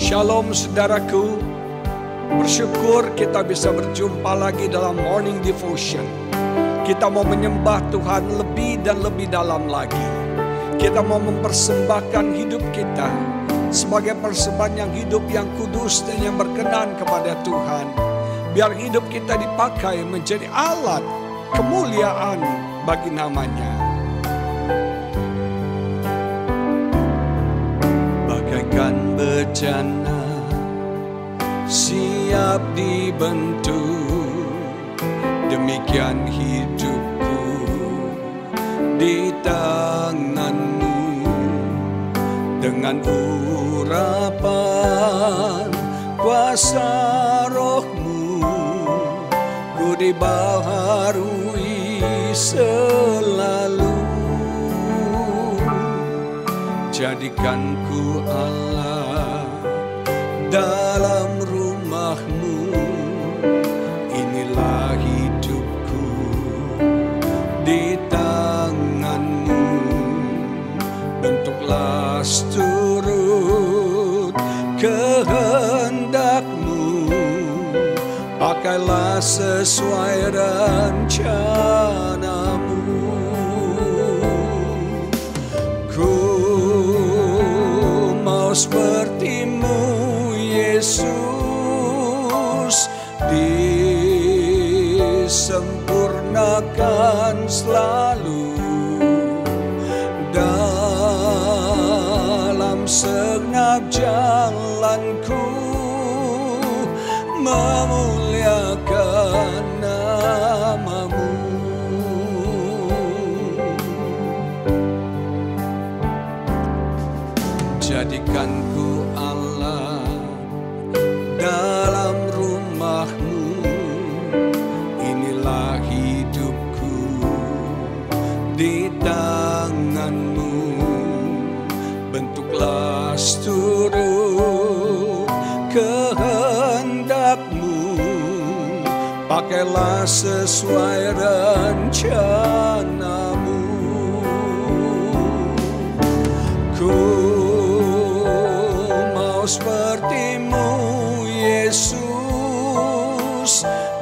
Shalom saudaraku, bersyukur kita bisa berjumpa lagi dalam Morning Devotion. Kita mau menyembah Tuhan lebih dan lebih dalam lagi. Kita mau mempersembahkan hidup kita sebagai persembahan yang hidup, yang kudus dan yang berkenan kepada Tuhan. Biar hidup kita dipakai menjadi alat kemuliaan bagi namanya. Bagaikan bejana siap dibentuk, demikian hidupku di tanganmu. Dengan urapan kuasa rohmu, ku dibaharui selalu. Jadikan ku Allah dalam rumahmu, inilah hidupku di tanganmu. Bentuklah seturut kehendakmu, pakailah sesuai rencanamu. Ku mau sepertimu Yesus, disempurnakan selalu dalam segenap jalanku, memuliakan namamu. Jadikan ku Allah dalam rumahmu, inilah hidupku di tanganmu. Bentuklah seturut kehendakmu, pakailah sesuai rencanamu. Ku sepertimu Yesus,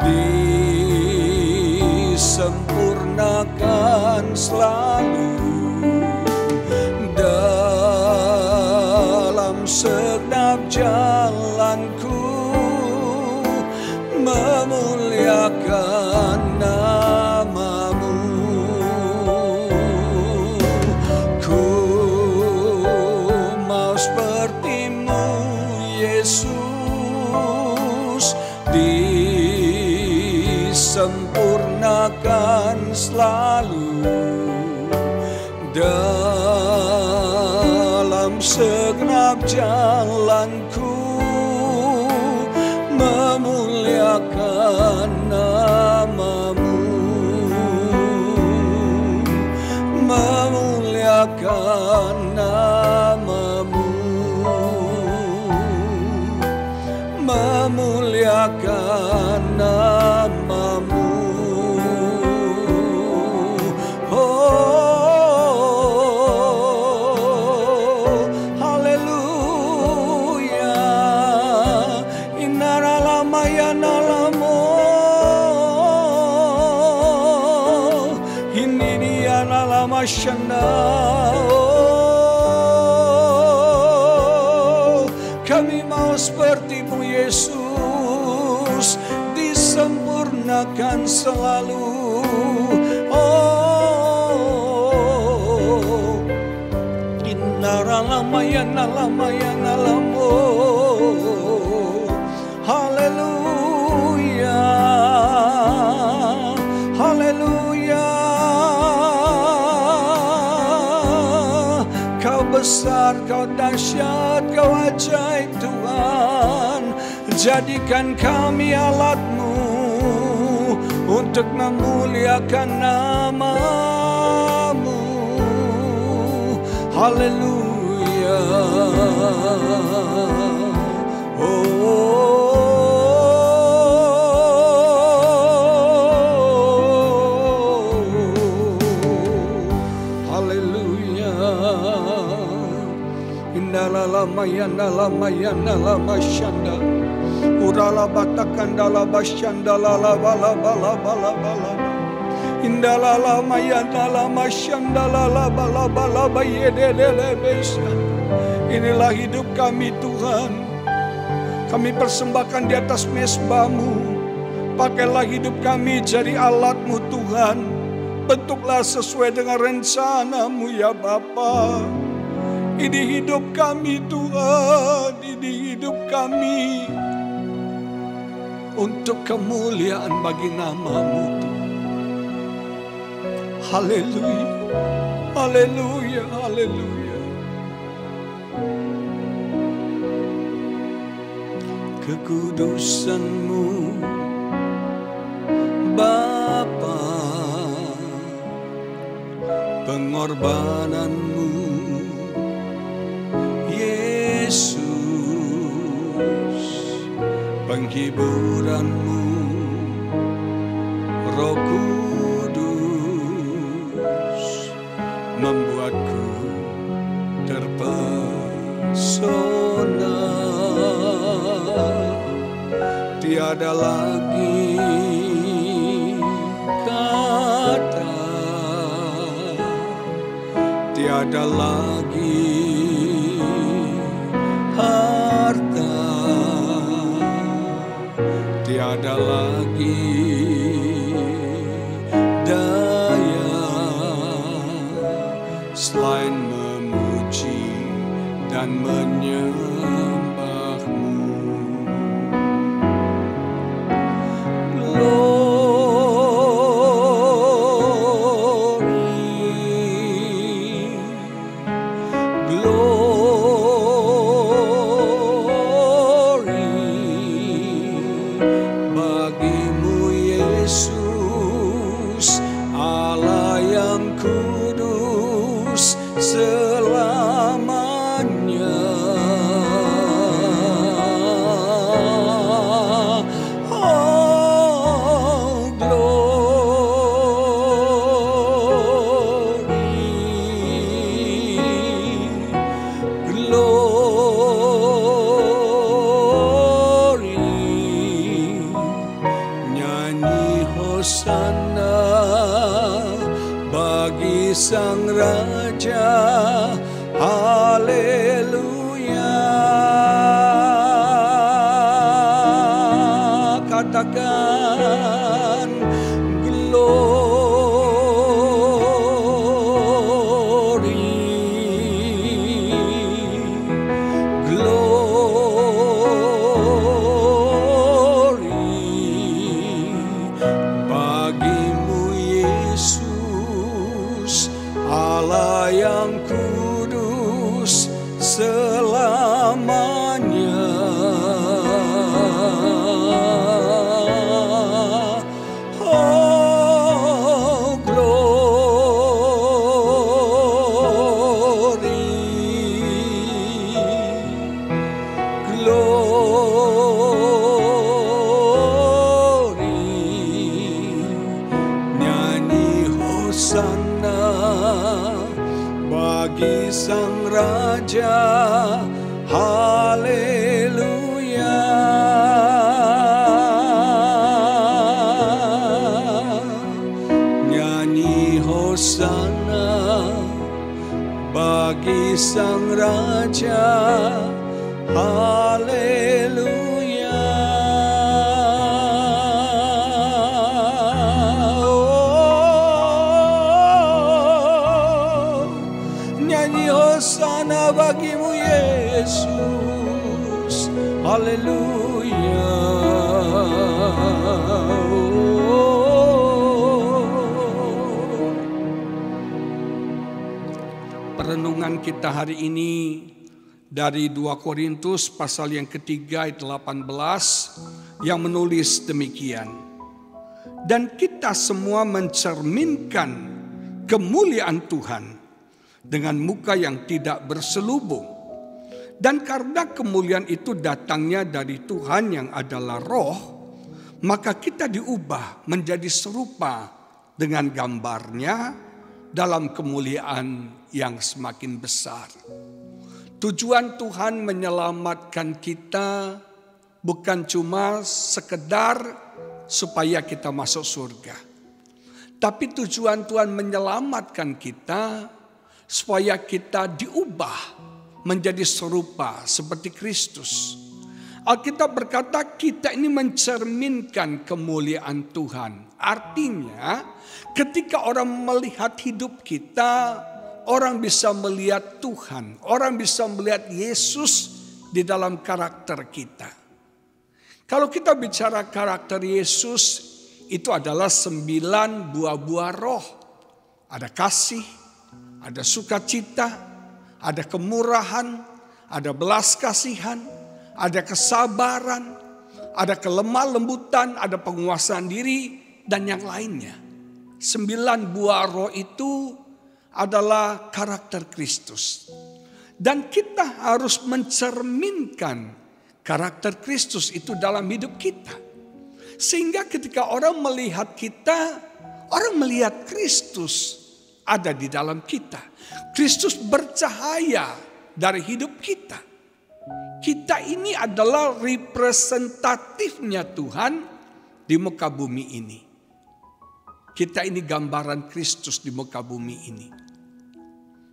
disempurnakan selalu dalam segenap jalanku, memuliakan namamu. Ku mau sepertimu Yesus, disempurnakan selalu dalam segenap jalanku, memuliakan namamu, memuliakan namamu, memuliakan namamu. Oh, haleluya. Inaralamaya nalamo, ini dia nalama shana. Kami mau sepertimu Yesus, disempurnakan selalu. Oh, innaralamaya nalamaya nalamo. Haleluya, haleluya. Kau besar, Kau dahsyat, Kau ajaib Tuhan. Jadikan kami alat-Mu untuk memuliakan nama-Mu. Haleluya. Haleluya. Indalala mayandala mayandala masyanda. Urala batakandala basyandala bala bala bala bala. Indalala mayandala masyandala bala bala bayedele besa. Inilah hidup kami Tuhan. Kami persembahkan di atas mezbah-Mu. Pakailah hidup kami jadi alat-Mu Tuhan. Bentuklah sesuai dengan rencana-Mu ya Bapa. Ini hidup kami Tuhan. Ini hidup kami untuk kemuliaan bagi nama-Mu Tuhan. Haleluya. Haleluya. Haleluya. Kekudusan-Mu Bapa, pengorbanan-Mu Yesus, penghiburan-Mu Roh Kudus, membuatku terpesona. Tiada lagi kata, tiada lagi harta, tiada lagi daya selain memuji dan menyembah-Mu. Sang Raja, haleluya. Katakan glory, glory bagi-Mu Yesus, Allah yang kudus selamanya. Oh glory, glory, nyanyi hosana bagi Sang Raja, haleluya. Nyanyi hosana bagi Sang Raja, haleluya. Hosana bagi-Mu Yesus, haleluya. Perenungan renungan kita hari ini dari 2 Korintus pasal yang ketiga ayat 18 yang menulis demikian. Dan kita semua mencerminkan kemuliaan Tuhan dengan muka yang tidak berselubung. Dan karena kemuliaan itu datangnya dari Tuhan yang adalah Roh, maka kita diubah menjadi serupa dengan gambarnya dalam kemuliaan yang semakin besar. Tujuan Tuhan menyelamatkan kita bukan cuma sekedar supaya kita masuk surga. Tapi tujuan Tuhan menyelamatkan kita supaya kita diubah menjadi serupa seperti Kristus. Alkitab berkata kita ini mencerminkan kemuliaan Tuhan. Artinya ketika orang melihat hidup kita, orang bisa melihat Tuhan. Orang bisa melihat Yesus di dalam karakter kita. Kalau kita bicara karakter Yesus, itu adalah 9 buah-buah roh. Ada kasih, ada sukacita, ada kemurahan, ada belas kasihan, ada kesabaran, ada kelemah lembutan, ada penguasaan diri, dan yang lainnya. 9 buah roh itu adalah karakter Kristus. Dan kita harus mencerminkan karakter Kristus itu dalam hidup kita. Sehingga ketika orang melihat kita, orang melihat Kristus ada di dalam kita. Kristus bercahaya dari hidup kita. Kita ini adalah representatifnya Tuhan di muka bumi ini. Kita ini gambaran Kristus di muka bumi ini.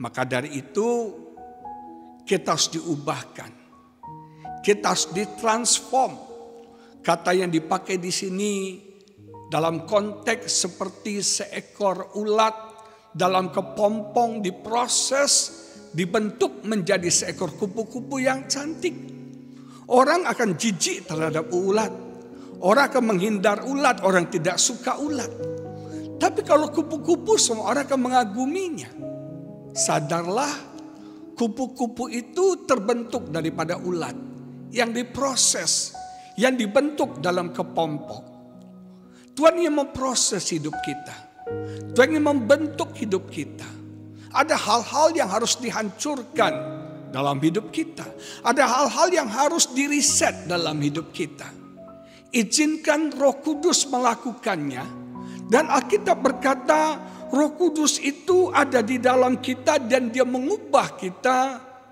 Maka dari itu kita harus diubahkan. Kita harus ditransform. Kata yang dipakai di sini dalam konteks seperti seekor ulat dalam kepompong diproses, dibentuk menjadi seekor kupu-kupu yang cantik. Orang akan jijik terhadap ulat. Orang akan menghindar ulat, orang tidak suka ulat. Tapi kalau kupu-kupu semua orang akan mengaguminya. Sadarlah kupu-kupu itu terbentuk daripada ulat. Yang diproses, yang dibentuk dalam kepompong. Tuhan yang memproses hidup kita. Tuhan yang membentuk hidup kita. Ada hal-hal yang harus dihancurkan dalam hidup kita. Ada hal-hal yang harus diriset dalam hidup kita. Izinkan Roh Kudus melakukannya. Dan Alkitab berkata Roh Kudus itu ada di dalam kita dan dia mengubah kita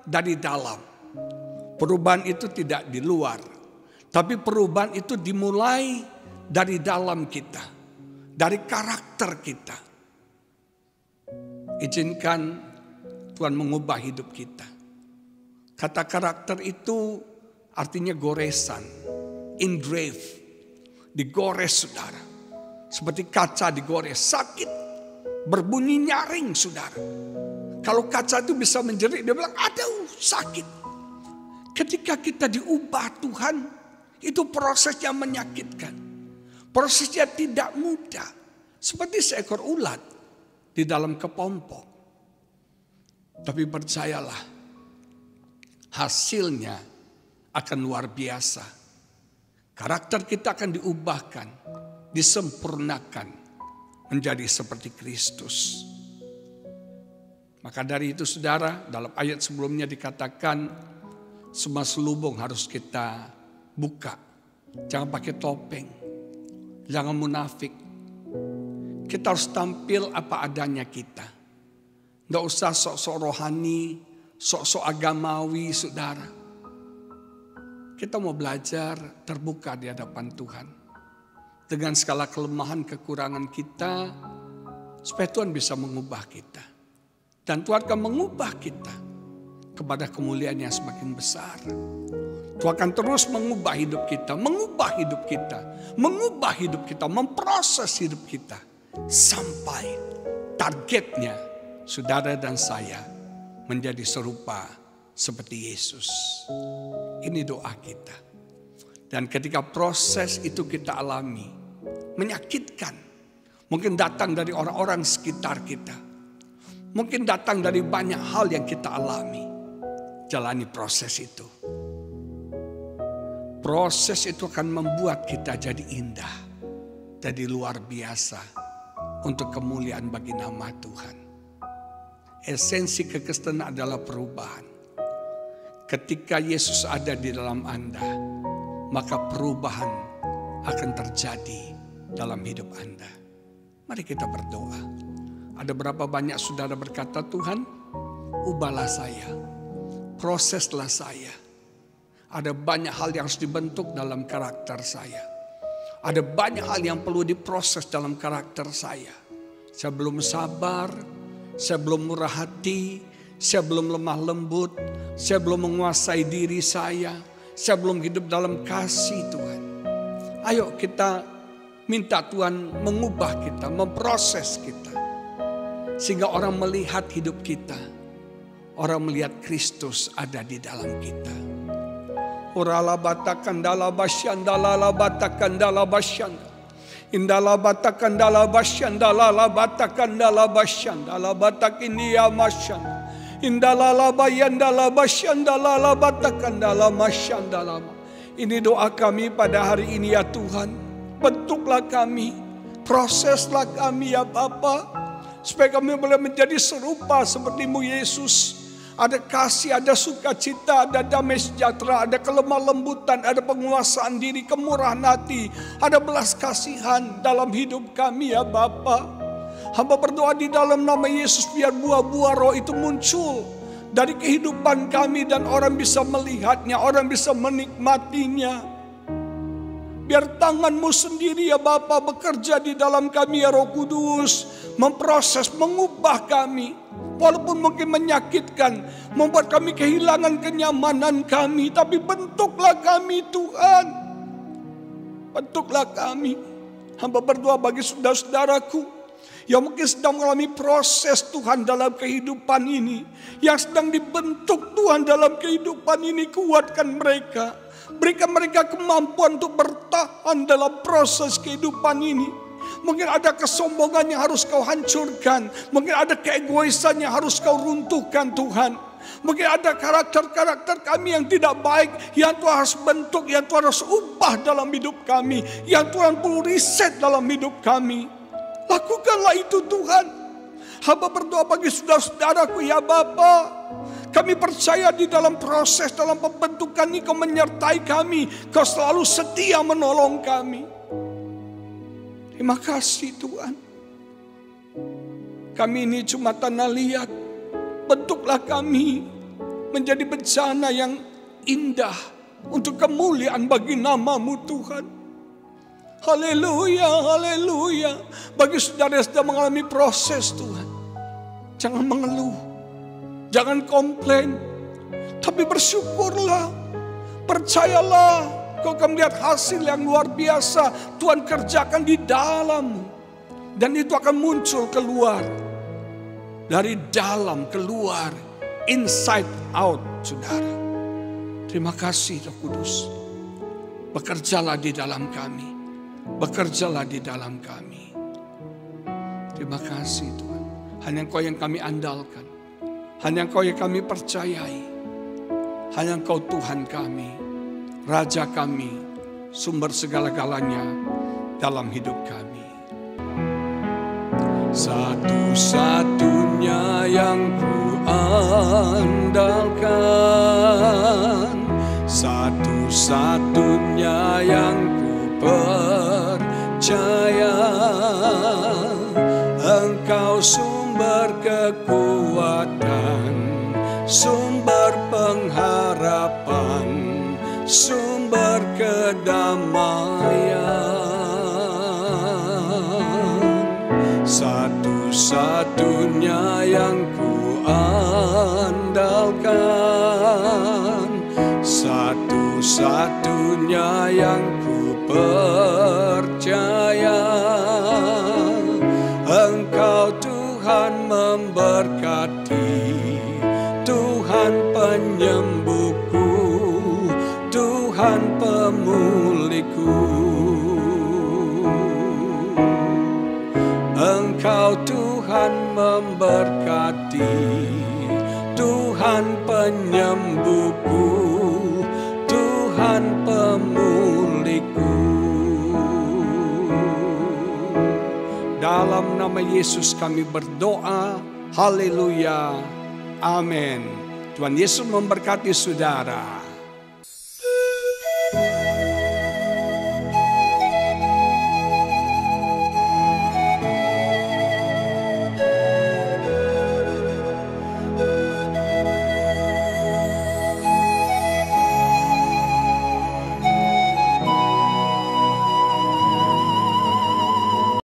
dari dalam. Perubahan itu tidak di luar. Tapi perubahan itu dimulai dari dalam kita. Dari karakter kita. Izinkan Tuhan mengubah hidup kita. Kata karakter itu artinya goresan. Engrave. Digores saudara. Seperti kaca digores, sakit, berbunyi nyaring saudara. Kalau kaca itu bisa menjerit, dia bilang aduh sakit. Ketika kita diubah Tuhan, itu prosesnya menyakitkan. Prosesnya tidak mudah. Seperti seekor ulat di dalam kepompong. Tapi percayalah, hasilnya akan luar biasa. Karakter kita akan diubahkan. Disempurnakan menjadi seperti Kristus. Maka dari itu saudara, dalam ayat sebelumnya dikatakan semua selubung harus kita buka. Jangan pakai topeng, jangan munafik. Kita harus tampil apa adanya kita. Gak usah sok-sok rohani, sok-sok agamawi saudara. Kita mau belajar terbuka di hadapan Tuhan. Dengan segala kelemahan kekurangan kita. Supaya Tuhan bisa mengubah kita. Dan Tuhan akan mengubah kita. Kepada kemuliaan yang semakin besar. Tuhan akan terus mengubah hidup kita. Mengubah hidup kita. Mengubah hidup kita. Memproses hidup kita. Sampai targetnya saudara dan saya menjadi serupa seperti Yesus. Ini doa kita. Dan ketika proses itu kita alami. Menyakitkan. Mungkin datang dari orang-orang sekitar kita. Mungkin datang dari banyak hal yang kita alami. Jalani proses itu. Proses itu akan membuat kita jadi indah, jadi luar biasa untuk kemuliaan bagi nama Tuhan. Esensi kekristenan adalah perubahan. Ketika Yesus ada di dalam Anda, maka perubahan akan terjadi dalam hidup Anda. Mari kita berdoa. Ada berapa banyak saudara berkata, Tuhan, ubahlah saya, proseslah saya. Ada banyak hal yang harus dibentuk dalam karakter saya. Ada banyak hal yang perlu diproses dalam karakter saya. Saya belum sabar, saya belum murah hati, saya belum lemah lembut, saya belum menguasai diri saya belum hidup dalam kasih Tuhan. Ayo kita minta Tuhan mengubah kita, memproses kita. Sehingga orang melihat hidup kita, orang melihat Kristus ada di dalam kita. Urala batakan dala basyanda la batakan dala basyanda. Indala batakan dala basyanda la batakan dala basyanda la batakin dia masyanda. Indala la bayanda la basyanda la batakan dala masyanda la. Ini doa kami pada hari ini ya Tuhan. Bentuklah kami, proseslah kami ya Bapa, supaya kami boleh menjadi serupa seperti-Mu Yesus. Ada kasih, ada sukacita, ada damai sejahtera, ada kelemah lembutan, ada penguasaan diri, kemurahan hati, ada belas kasihan dalam hidup kami ya Bapa. Hamba berdoa di dalam nama Yesus biar buah-buah roh itu muncul dari kehidupan kami dan orang bisa melihatnya, orang bisa menikmatinya. Biar tangan-Mu sendiri ya Bapa bekerja di dalam kami ya Roh Kudus, memproses, mengubah kami. Walaupun mungkin menyakitkan, membuat kami kehilangan kenyamanan kami, tapi bentuklah kami Tuhan. Bentuklah kami. Hamba berdoa bagi saudara-saudaraku yang mungkin sedang mengalami proses Tuhan dalam kehidupan ini, yang sedang dibentuk Tuhan dalam kehidupan ini, kuatkan mereka. Berikan mereka kemampuan untuk bertahan dalam proses kehidupan ini. Mungkin ada kesombongan yang harus Kau hancurkan. Mungkin ada keegoisan yang harus Kau runtuhkan Tuhan. Mungkin ada karakter-karakter kami yang tidak baik, yang Tuhan harus bentuk, yang Tuhan harus ubah dalam hidup kami, yang Tuhan perlu riset dalam hidup kami. Lakukanlah itu Tuhan. Hamba berdoa bagi saudara-saudaraku ya Bapa. Kami percaya di dalam proses, dalam pembentukan ini Kau menyertai kami. Kau selalu setia menolong kami. Terima kasih Tuhan. Kami ini cuma tanah liat. Bentuklah kami menjadi bencana yang indah untuk kemuliaan bagi nama-Mu Tuhan. Haleluya, haleluya. Bagi saudara yang sedang mengalami proses Tuhan, jangan mengeluh, jangan komplain, tapi bersyukurlah, percayalah. Kau akan melihat hasil yang luar biasa Tuhan kerjakan di dalammu. Dan itu akan muncul keluar. Dari dalam keluar, inside out saudara. Terima kasih Roh Kudus. Bekerjalah di dalam kami. Bekerjalah di dalam kami. Terima kasih Tuhan. Hanya Engkau yang kami andalkan. Hanya Engkau yang kami percayai. Hanya Engkau Tuhan kami, Raja kami, sumber segala-galanya dalam hidup kami. Satu-satunya yang ku andalkan, satu-satunya yang ku percaya, Engkau sumber kekuatan, sumber pengharapan, sumber kedamaian. Satu-satunya yang ku andalkan, satu-satunya yang ku percaya, Engkau Tuhan memberkati, Tuhan penyembuhku, Tuhan pemulihku. Engkau Tuhan memberkati, penyembuhku, Tuhan pemulihku. Dalam nama Yesus kami berdoa. Haleluya. Amin. Tuhan Yesus memberkati saudara.